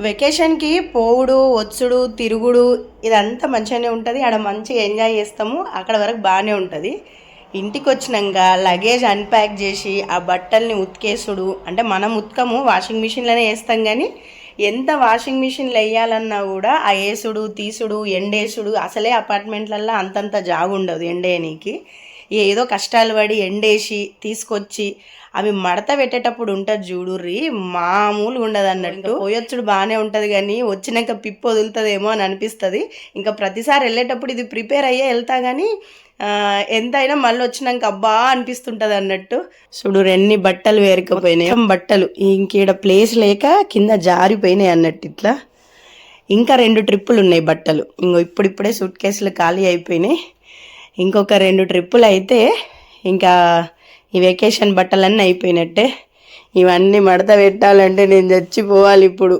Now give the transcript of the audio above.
వెకేషన్కి పోవుడు వచ్చుడు తిరుగుడు ఇదంతా మంచిగానే ఉంటుంది. ఆడ మంచిగా ఎంజాయ్ చేస్తాము. అక్కడ వరకు బాగానే ఉంటుంది. ఇంటికి వచ్చినాక లగేజ్ అన్ప్యాక్ చేసి ఆ బట్టల్ని ఉతికేసుడు, అంటే మనం ఉతకము, వాషింగ్ మిషన్లోనే వేస్తాం. కానీ ఎంత వాషింగ్ మిషన్లు వేయాలన్నా కూడా ఆ వేసుడు తీసుడు ఎండేసుడు, అసలే అపార్ట్మెంట్లల్లో అంతంత జాగు ఉండదు ఎండేయనీకి. ఏదో కష్టాలు పడి ఎండేసి తీసుకొచ్చి అవి మడత పెట్టేటప్పుడు ఉంటుంది చూడుర్రి, మామూలుగా ఉండదు అన్నట్టు. పోయొచ్చుడు బాగానే ఉంటుంది కానీ వచ్చినాక పిప్పు వదులుతుందేమో అని అనిపిస్తుంది. ఇంకా ప్రతిసారి వెళ్ళేటప్పుడు ఇది ప్రిపేర్ అయ్యే వెళ్తా కానీ ఎంతైనా మళ్ళీ వచ్చినాక అబ్బా అనిపిస్తుంటుంది అన్నట్టు. చూడు ఎన్ని బట్టలు వేరుకపోయినాయి. బట్టలు ఇంకీడ ప్లేస్ లేక కింద జారిపోయినాయి అన్నట్టు ఇట్లా. ఇంకా 2 ట్రిప్పులు ఉన్నాయి బట్టలు. ఇప్పుడిప్పుడే సూట్ కేసులు ఖాళీ అయిపోయినాయి. ఇంకొక 2 ట్రిప్పులు అయితే ఇంకా ఈ వెకేషన్ బట్టలన్నీ అయిపోయినట్టే. ఇవన్నీ మడత పెట్టాలంటే నేను చచ్చిపోవాలి ఇప్పుడు.